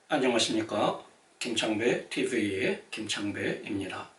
안녕하십니까. 김창배 TV의 김창배입니다.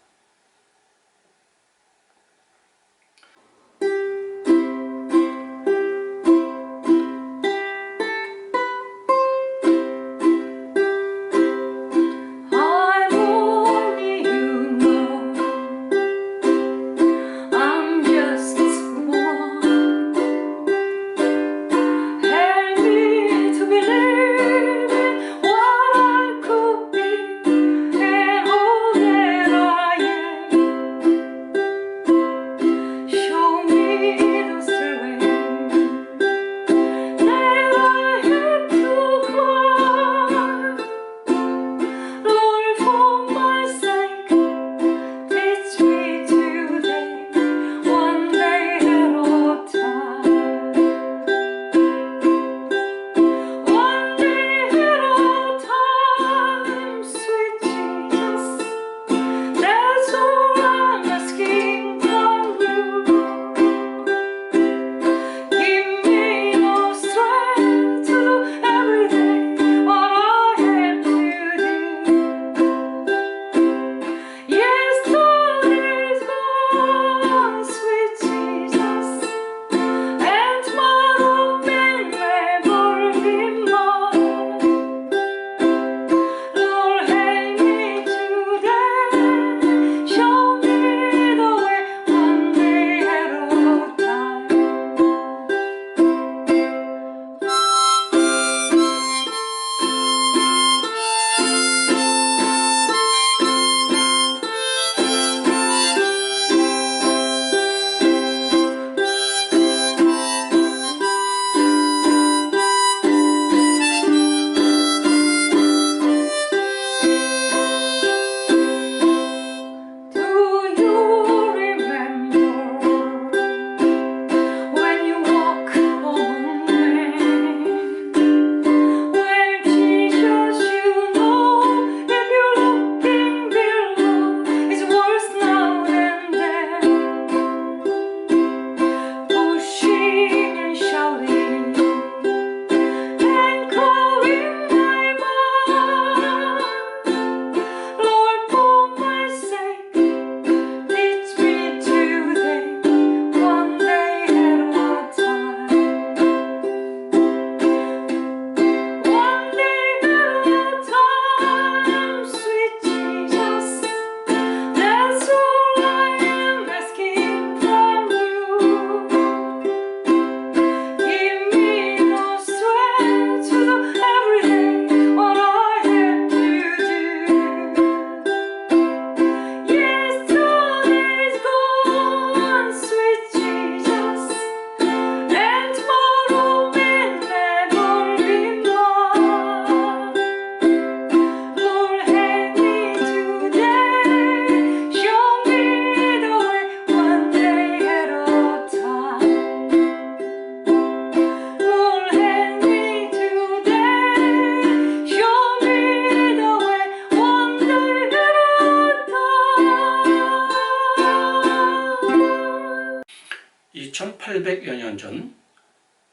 (2800여 년) 전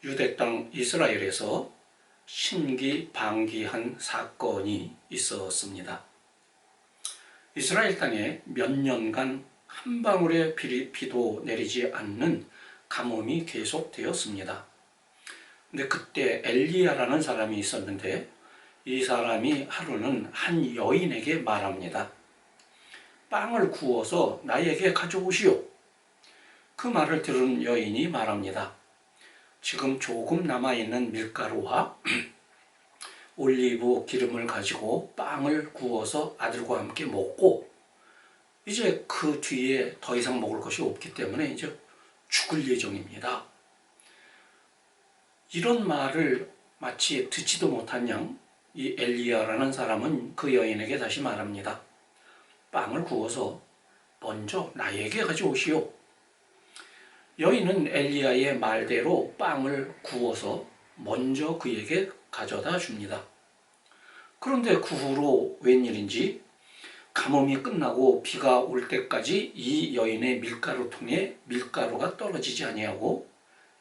유대 땅 이스라엘에서 신기방기한 사건이 있었습니다. 이스라엘 땅에 몇 년간 한 방울의 비도 내리지 않는 가뭄이 계속되었습니다. 근데 그때 엘리야라는 사람이 있었는데 이 사람이 하루는 한 여인에게 말합니다. 빵을 구워서 나에게 가져오시오. 그 말을 들은 여인이 말합니다. 지금 조금 남아있는 밀가루와 올리브 기름을 가지고 빵을 구워서 아들과 함께 먹고 이제 그 뒤에 더 이상 먹을 것이 없기 때문에 이제 죽을 예정입니다. 이런 말을 마치 듣지도 못한 양 이 엘리야라는 사람은 그 여인에게 다시 말합니다. 빵을 구워서 먼저 나에게 가져오시오. 여인은 엘리야의 말대로 빵을 구워서 먼저 그에게 가져다 줍니다. 그런데 그 후로 웬일인지 가뭄이 끝나고 비가 올 때까지 이 여인의 밀가루통에 밀가루가 떨어지지 아니하고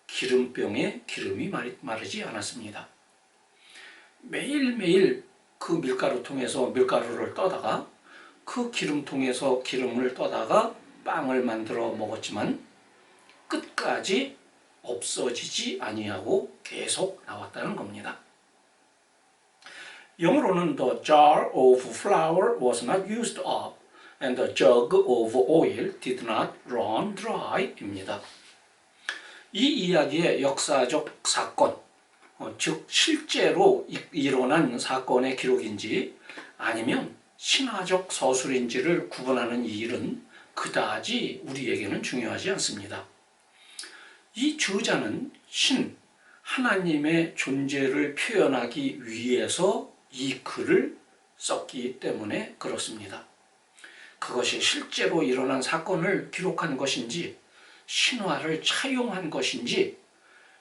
기름병에 기름이 마르지 않았습니다. 매일매일 그 밀가루통에서 밀가루를 떠다가 그 기름통에서 기름을 떠다가 빵을 만들어 먹었지만 끝까지 없어지지 아니하고 계속 나왔다는 겁니다. 영어로는 the jar of flour was not used up and the jug of oil did not run dry 입니다. 이 이야기의 역사적 사건, 즉 실제로 일어난 사건의 기록인지 아니면 신화적 서술인지를 구분하는 이 일은 그다지 우리에게는 중요하지 않습니다. 이 저자는 하나님의 존재를 표현하기 위해서 이 글을 썼기 때문에 그렇습니다. 그것이 실제로 일어난 사건을 기록한 것인지 신화를 차용한 것인지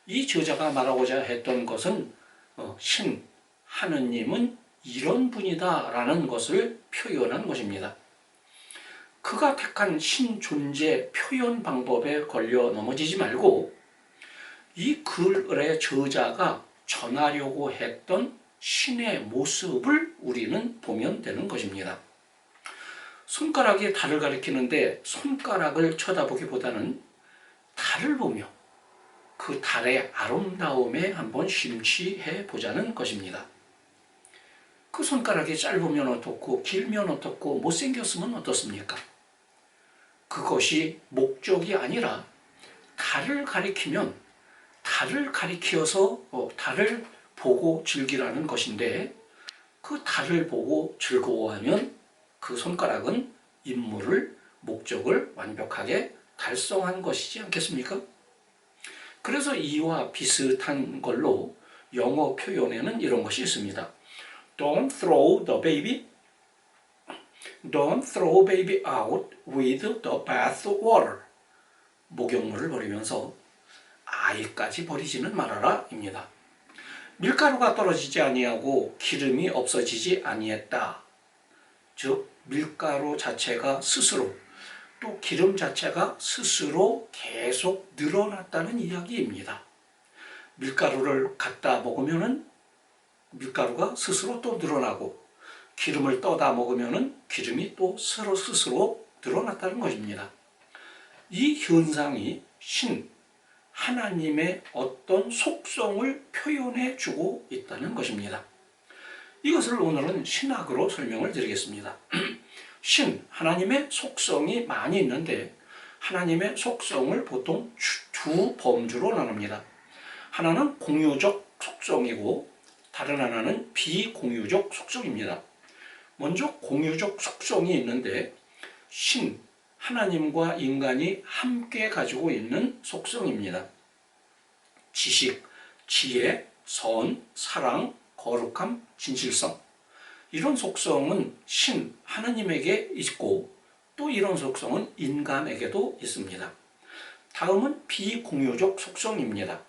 이 저자가 말하고자 했던 것은 하느님은 이런 분이다 라는 것을 표현한 것입니다. 그가 택한 신존재 표현 방법에 걸려 넘어지지 말고 이 글의 저자가 전하려고 했던 신의 모습을 우리는 보면 되는 것입니다. 손가락이 달을 가리키는데 손가락을 쳐다보기보다는 달을 보며 그 달의 아름다움에 한번 심취해 보자는 것입니다. 그 손가락이 짧으면 어떻고 길면 어떻고 못생겼으면 어떻습니까? 그것이 목적이 아니라 달을 가리키면 달을 가리키어서 달을 보고 즐기라는 것인데 그 달을 보고 즐거워하면 그 손가락은 임무를 목적을 완벽하게 달성한 것이지 않겠습니까? 그래서 이와 비슷한 걸로 영어 표현에는 이런 것이 있습니다. Don't throw baby out with the bath water. 목욕물을 버리면서 아이까지 버리지는 말아라 입니다. 밀가루가 떨어지지 아니하고 기름이 없어지지 아니했다. 즉 밀가루 자체가 스스로 또 기름 자체가 스스로 계속 늘어났다는 이야기입니다. 밀가루를 갖다 먹으면은 밀가루가 스스로 또 늘어나고 기름을 떠다 먹으면은 기름이 또 스스로 늘어났다는 것입니다. 이 현상이 하나님의 어떤 속성을 표현해 주고 있다는 것입니다. 이것을 오늘은 신학으로 설명을 드리겠습니다. 하나님의 속성이 많이 있는데 하나님의 속성을 보통 두 범주로 나눕니다. 하나는 공유적 속성이고 다른 하나는 비공유적 속성입니다. 먼저 공유적 속성이 있는데 하나님과 인간이 함께 가지고 있는 속성입니다. 지식, 지혜, 선, 사랑, 거룩함, 진실성. 이런 속성은 하나님에게 있고 또 이런 속성은 인간에게도 있습니다. 다음은 비공유적 속성입니다.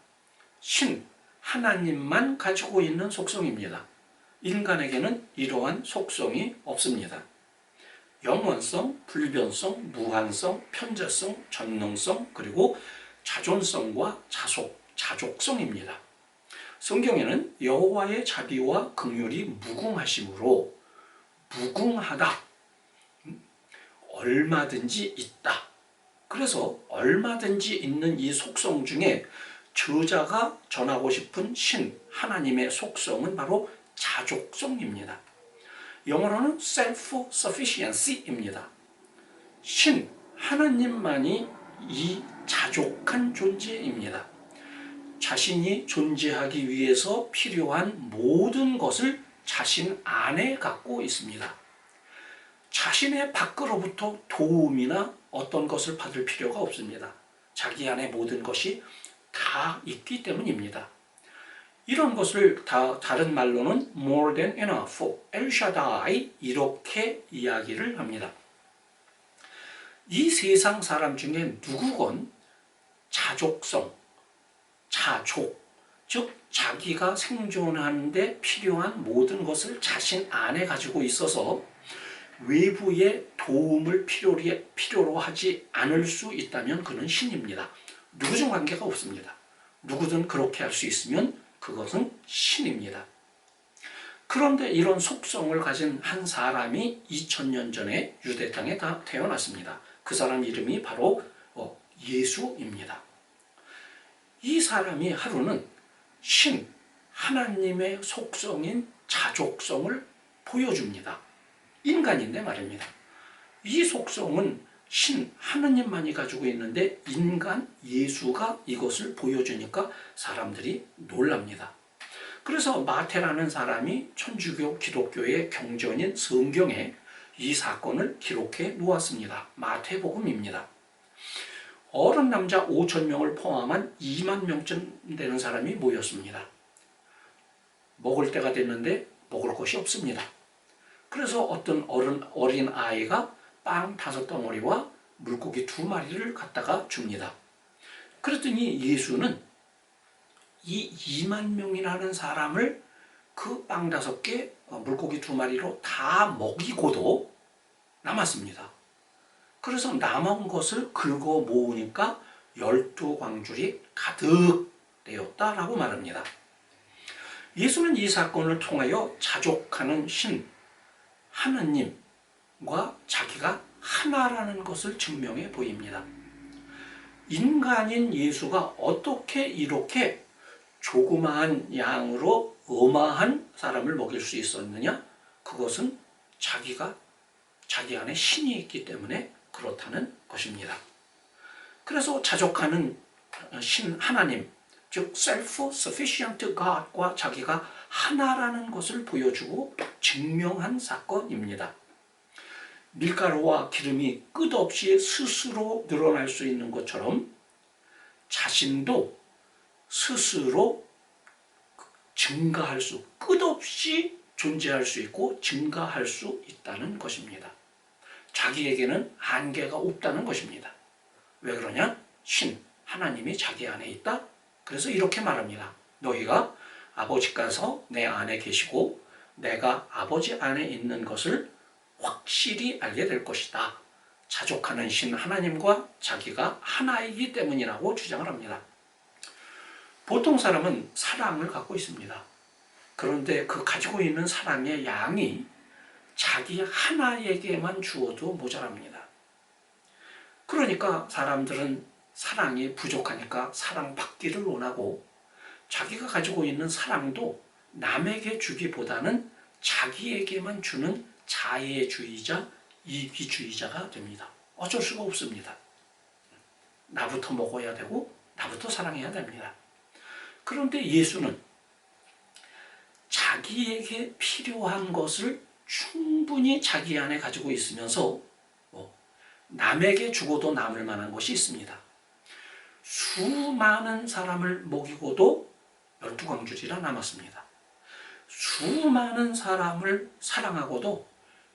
하나님만 가지고 있는 속성입니다. 인간에게는 이러한 속성이 없습니다. 영원성, 불변성, 무한성, 편재성, 전능성, 그리고 자존성과 자족성입니다. 성경에는 여호와의 자비와 긍휼이 무궁하심으로 무궁하다, 얼마든지 있다. 그래서 얼마든지 있는 이 속성 중에 저자가 전하고 싶은 하나님의 속성은 바로 자족성입니다. 영어로는 self-sufficiency입니다. 하나님만이 이 자족한 존재입니다. 자신이 존재하기 위해서 필요한 모든 것을 자신 안에 갖고 있습니다. 자신의 밖으로부터 도움이나 어떤 것을 받을 필요가 없습니다. 자기 안에 모든 것이 다 있기 때문입니다. 이런 것을 다른 말로는 more than enough, El Shaddai 이렇게 이야기를 합니다. 이 세상 사람 중에 누구건 자족성, 자족, 즉 자기가 생존하는데 필요한 모든 것을 자신 안에 가지고 있어서 외부의 도움을 필요로 하지 않을 수 있다면 그는 신입니다. 누구든 관계가 없습니다. 누구든 그렇게 할 수 있으면 그것은 신입니다. 그런데 이런 속성을 가진 한 사람이 2000년 전에 유대 땅에 다 태어났습니다. 그 사람 이름이 바로 예수입니다. 이 사람이 하루는 하나님의 속성인 자족성을 보여줍니다. 인간인데 말입니다. 이 속성은 하느님만이 가지고 있는데 인간 예수가 이것을 보여주니까 사람들이 놀랍니다. 그래서 마태라는 사람이 천주교 기독교의 경전인 성경에 이 사건을 기록해 놓았습니다. 마태복음입니다. 어른 남자 5,000명을 포함한 2만 명쯤 되는 사람이 모였습니다. 먹을 때가 됐는데 먹을 것이 없습니다. 그래서 어떤 어린 아이가 빵 5덩어리와 물고기 2마리를 갖다가 줍니다. 그랬더니 예수는 이 2만 명이라는 사람을 그 빵 5개, 물고기 2마리로 다 먹이고도 남았습니다. 그래서 남은 것을 긁어 모으니까 12광줄이 가득 되었다라고 말합니다. 예수는 이 사건을 통하여 자족하는 하느님과 자기가 하나라는 것을 증명해 보입니다. 인간인 예수가 어떻게 이렇게 조그마한 양으로 어마한 사람을 먹일 수 있었느냐? 그것은 자기 안에 신이 있기 때문에 그렇다는 것입니다. 그래서 자족하는 하나님, 즉 self-sufficient God과 자기가 하나라는 것을 보여주고 증명한 사건입니다. 밀가루와 기름이 끝없이 스스로 늘어날 수 있는 것처럼 자신도 스스로 끝없이 존재할 수 있고 증가할 수 있다는 것입니다. 자기에게는 한계가 없다는 것입니다. 왜 그러냐? 하나님이 자기 안에 있다? 그래서 이렇게 말합니다. 너희가 아버지 가서 내 안에 계시고 내가 아버지 안에 있는 것을 확실히 알게 될 것이다. 자족하는 하나님과 자기가 하나이기 때문이라고 주장을 합니다. 보통 사람은 사랑을 갖고 있습니다. 그런데 그 가지고 있는 사랑의 양이 자기 하나에게만 주어도 모자랍니다. 그러니까 사람들은 사랑이 부족하니까 사랑받기를 원하고 자기가 가지고 있는 사랑도 남에게 주기보다는 자기에게만 주는 자애주의자, 이기주의자가 됩니다. 어쩔 수가 없습니다. 나부터 먹어야 되고 나부터 사랑해야 됩니다. 그런데 예수는 자기에게 필요한 것을 충분히 자기 안에 가지고 있으면서 남에게 주고도 남을 만한 것이 있습니다. 수많은 사람을 먹이고도 12광줄이나 남았습니다. 수많은 사람을 사랑하고도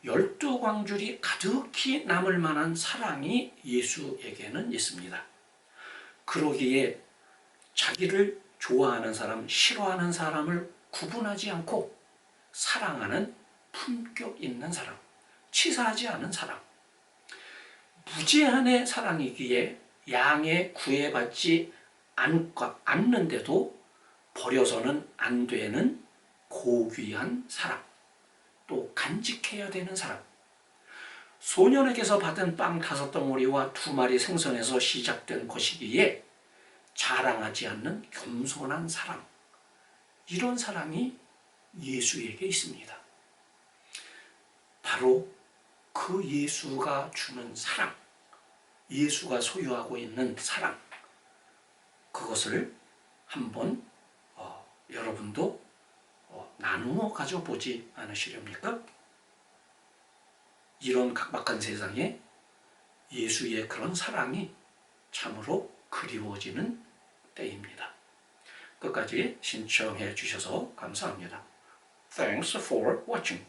12광줄이 가득히 남을 만한 사랑이 예수에게는 있습니다. 그러기에 자기를 좋아하는 사람, 싫어하는 사람을 구분하지 않고 사랑하는 품격 있는 사람, 치사하지 않은 사람, 무제한의 사랑이기에 양에 구애받지 않는데도 버려서는 안 되는 고귀한 사람, 또 간직해야 되는 사람, 소년에게서 받은 빵 5덩어리와 2마리 생선에서 시작된 것이기에 자랑하지 않는 겸손한 사람, 이런 사랑이 예수에게 있습니다. 바로 그 예수가 주는 사랑, 예수가 소유하고 있는 사랑, 그것을 한번 여러분도 나누어 가져보지 않으시렵니까? 이런 각박한 세상에 예수의 그런 사랑이 참으로 그리워지는 때입니다. 끝까지 신청해 주셔서 감사합니다. Thanks for watching.